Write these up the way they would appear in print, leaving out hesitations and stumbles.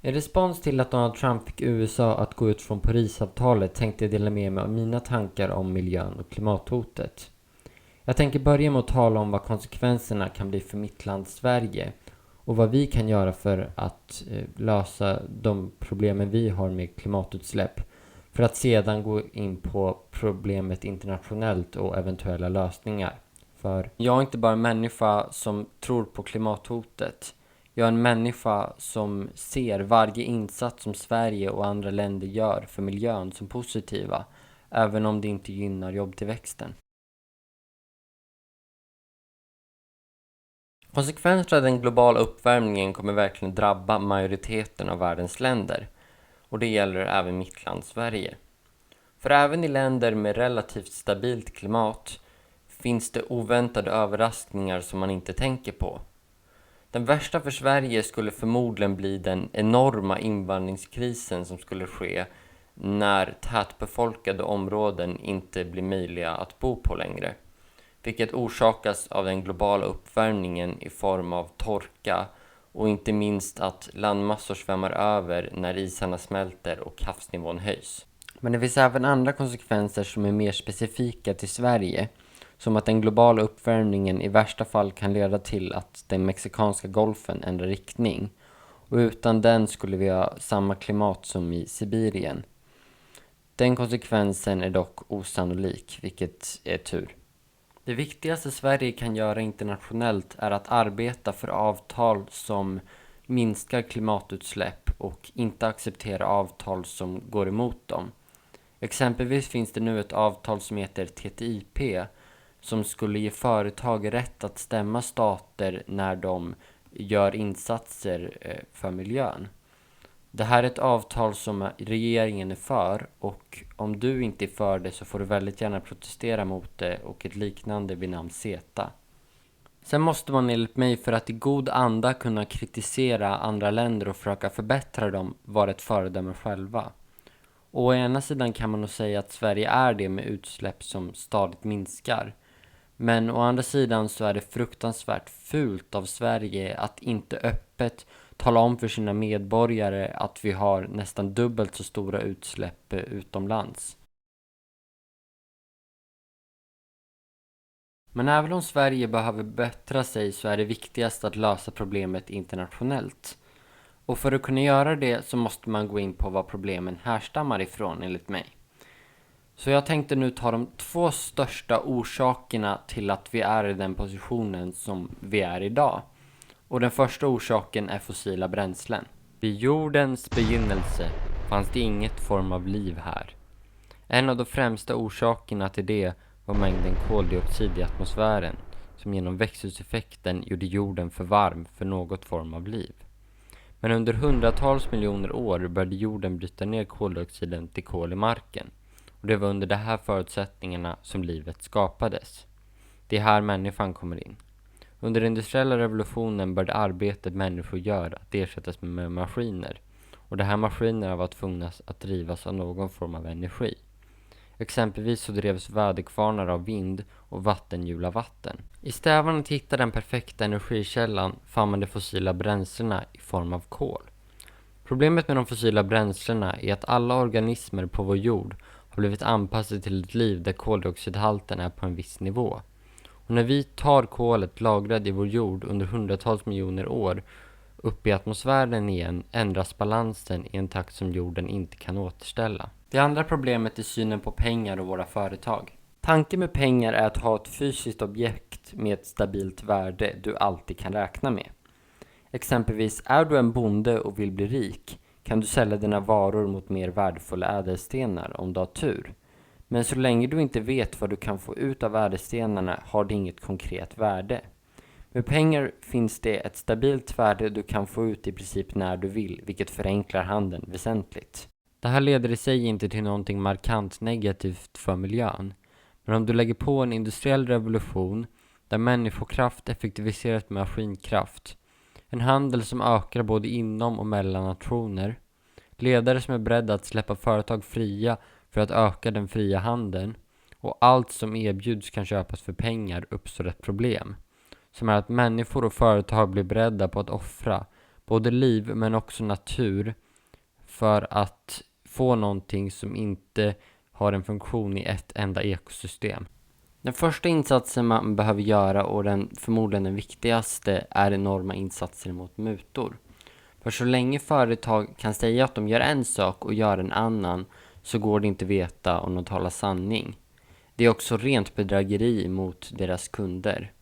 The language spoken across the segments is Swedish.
I respons till att Donald Trump fick USA att gå ut från Parisavtalet tänkte jag dela med mig av mina tankar om miljön och klimathotet. Jag tänker börja med att tala om vad konsekvenserna kan bli för mitt land Sverige och vad vi kan göra för att lösa de problemen vi har med klimatutsläpp, för att sedan gå in på problemet internationellt och eventuella lösningar. För jag är inte bara en människa som tror på klimathotet. Jag är en människa som ser varje insats som Sverige och andra länder gör för miljön som positiva, även om det inte gynnar jobbtillväxten. Konsekvenserna av den globala uppvärmningen kommer verkligen drabba majoriteten av världens länder. Och det gäller även mitt land Sverige. För även i länder med relativt stabilt klimat finns det oväntade överraskningar som man inte tänker på. Den värsta för Sverige skulle förmodligen bli den enorma invandringskrisen som skulle ske när tätbefolkade områden inte blir möjliga att bo på längre. Vilket orsakas av den globala uppvärmningen i form av torka och inte minst att landmassor svämmar över när isarna smälter och havsnivån höjs. Men det finns även andra konsekvenser som är mer specifika till Sverige, som att den globala uppvärmningen i värsta fall kan leda till att den mexikanska golfen ändrar riktning, och utan den skulle vi ha samma klimat som i Sibirien. Den konsekvensen är dock osannolik, vilket är tur. Det viktigaste Sverige kan göra internationellt är att arbeta för avtal som minskar klimatutsläpp och inte acceptera avtal som går emot dem. Exempelvis finns det nu ett avtal som heter TTIP som skulle ge företag rätt att stämma stater när de gör insatser för miljön. Det här är ett avtal som regeringen är för, och om du inte är för det så får du väldigt gärna protestera mot det och ett liknande vid namn CETA. Sen måste man enligt mig, för att i god anda kunna kritisera andra länder och försöka förbättra dem, vara ett föredöme själva. Och å ena sidan kan man nog säga att Sverige är det med utsläpp som stadigt minskar. Men å andra sidan så är det fruktansvärt fult av Sverige att inte öppet tala om för sina medborgare att vi har nästan dubbelt så stora utsläpp utomlands. Men även om Sverige behöver bättra sig så är det viktigast att lösa problemet internationellt. Och för att kunna göra det så måste man gå in på vad problemen härstammar ifrån enligt mig. Så jag tänkte nu ta de 2 största orsakerna till att vi är i den positionen som vi är idag. Och den första orsaken är fossila bränslen. Vid jordens begynnelse fanns det inget form av liv här. En av de främsta orsakerna till det var mängden koldioxid i atmosfären, som genom växthuseffekten gjorde jorden för varm för något form av liv. Men under hundratals miljoner år började jorden bryta ner koldioxiden till kol i marken. Och det var under de här förutsättningarna som livet skapades. Det är här människan kommer in. Under den industriella revolutionen började arbetet människor gör att ersättas med maskiner. Och de här maskinerna var tvungna att drivas av någon form av energi. Exempelvis så drevs väderkvarnar av vind och vattenhjul av vatten. I strävan att hitta den perfekta energikällan fann man de fossila bränslena i form av kol. Problemet med de fossila bränslena är att alla organismer på vår jord har blivit anpassade till ett liv där koldioxidhalten är på en viss nivå. Och när vi tar kolet lagrad i vår jord under hundratals miljoner år upp i atmosfären igen ändras balansen i en takt som jorden inte kan återställa. Det andra problemet är synen på pengar och våra företag. Tanken med pengar är att ha ett fysiskt objekt med ett stabilt värde du alltid kan räkna med. Exempelvis är du en bonde och vill bli rik kan du sälja dina varor mot mer värdefulla ädelstenar om du har tur. Men så länge du inte vet vad du kan få ut av ädelstenarna har det inget konkret värde. Med pengar finns det ett stabilt värde du kan få ut i princip när du vill, vilket förenklar handeln väsentligt. Det här leder i sig inte till någonting markant negativt för miljön. Men om du lägger på en industriell revolution där människokraft effektiviseras med maskinkraft, en handel som ökar både inom och mellan nationer, ledare som är beredda att släppa företag fria för att öka den fria handeln och allt som erbjuds kan köpas för pengar, uppstår ett problem. Som är att människor och företag blir beredda på att offra både liv men också natur, för att få någonting som inte har en funktion i ett enda ekosystem. Den första insatsen man behöver göra, och förmodligen den viktigaste, är enorma insatser mot mutor. För så länge företag kan säga att de gör en sak och gör en annan, så går det inte veta om de talar sanning. Det är också rent bedrägeri mot deras kunder.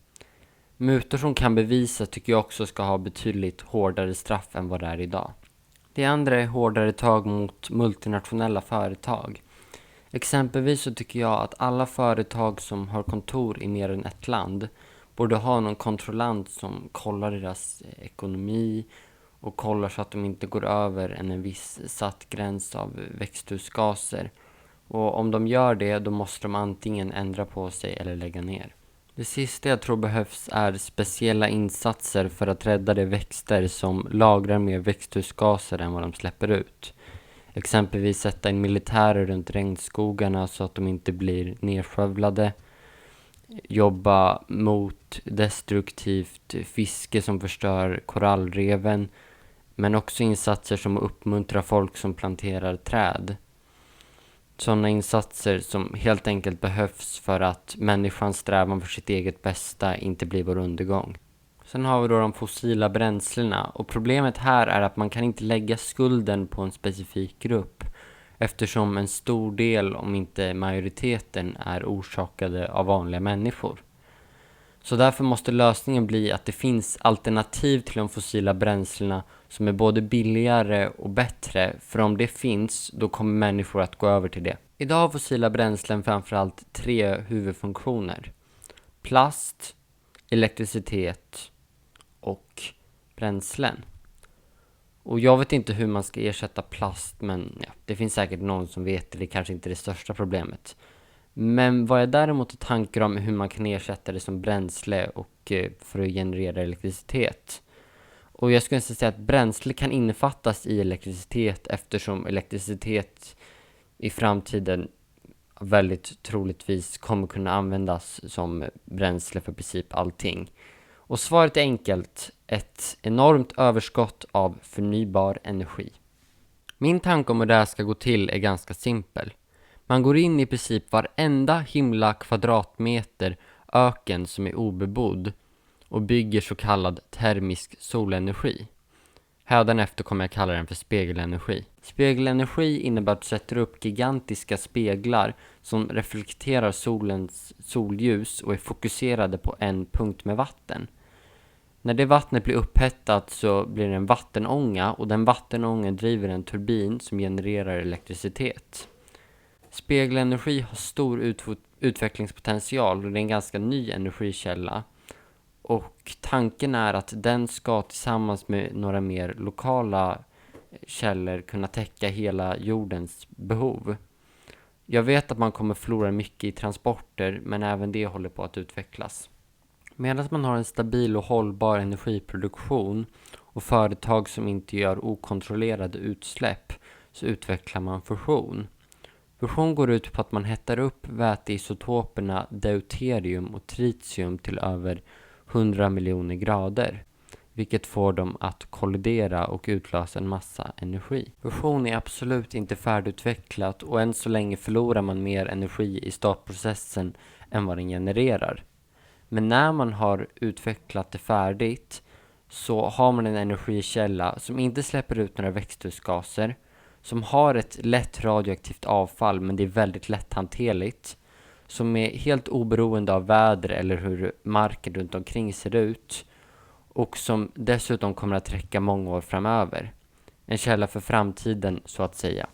Mutor som kan bevisa tycker jag också ska ha betydligt hårdare straff än vad det är idag. Det andra är hårdare tag mot multinationella företag. Exempelvis så tycker jag att alla företag som har kontor i mer än ett land borde ha någon kontrollant som kollar deras ekonomi och kollar så att de inte går över en viss satt gräns av växthusgaser. Och om de gör det, då måste de antingen ändra på sig eller lägga ner. Det sista jag tror behövs är speciella insatser för att rädda de växter som lagrar mer växthusgaser än vad de släpper ut. Exempelvis sätta in militärer runt regnskogarna så att de inte blir nedskövlade. Jobba mot destruktivt fiske som förstör korallreven. Men också insatser som uppmuntrar folk som planterar träd. Sådana insatser som helt enkelt behövs för att människans strävan för sitt eget bästa inte blir vår undergång. Sen har vi då de fossila bränslena, och problemet här är att man kan inte lägga skulden på en specifik grupp, eftersom en stor del, om inte majoriteten, är orsakade av vanliga människor. Så därför måste lösningen bli att det finns alternativ till de fossila bränslena som är både billigare och bättre, för om det finns, då kommer människor att gå över till det. Idag har fossila bränslen framförallt 3 huvudfunktioner: plast, elektricitet och bränslen. Och jag vet inte hur man ska ersätta plast, men ja, det finns säkert någon som vet det. Det kanske inte är det största problemet. Men vad jag däremot har tankar om hur man kan ersätta det som bränsle och för att generera elektricitet. Och jag skulle säga att bränsle kan innefattas i elektricitet, eftersom elektricitet i framtiden väldigt troligtvis kommer kunna användas som bränsle för princip allting. Och svaret är enkelt: ett enormt överskott av förnybar energi. Min tanke om hur det här ska gå till är ganska simpel. Man går in i princip varenda himla kvadratmeter öken som är obebodd och bygger så kallad termisk solenergi. Hädanefter kommer jag kalla den för spegelenergi. Spegelenergi innebär att du sätter upp gigantiska speglar som reflekterar solens solljus och är fokuserade på en punkt med vatten. När det vattnet blir upphettat så blir det en vattenånga, och den vattenångan driver en turbin som genererar elektricitet. Spegelenergi har stor utvecklingspotential och det är en ganska ny energikälla. Och tanken är att den ska tillsammans med några mer lokala källor kunna täcka hela jordens behov. Jag vet att man kommer förlora mycket i transporter, men även det håller på att utvecklas. Medan man har en stabil och hållbar energiproduktion och företag som inte gör okontrollerade utsläpp, så utvecklar man fusion. Fusion går ut på att man hettar upp väteisotoperna deuterium och tritium till över 100 miljoner grader, vilket får dem att kollidera och utlösa en massa energi. Fusion är absolut inte färdigutvecklat, och än så länge förlorar man mer energi i startprocessen än vad den genererar. Men när man har utvecklat det färdigt så har man en energikälla som inte släpper ut några växthusgaser, som har ett lätt radioaktivt avfall men det är väldigt lätthanterligt, som är helt oberoende av väder eller hur marken runt omkring ser ut, och som dessutom kommer att räcka många år framöver. En källa för framtiden, så att säga.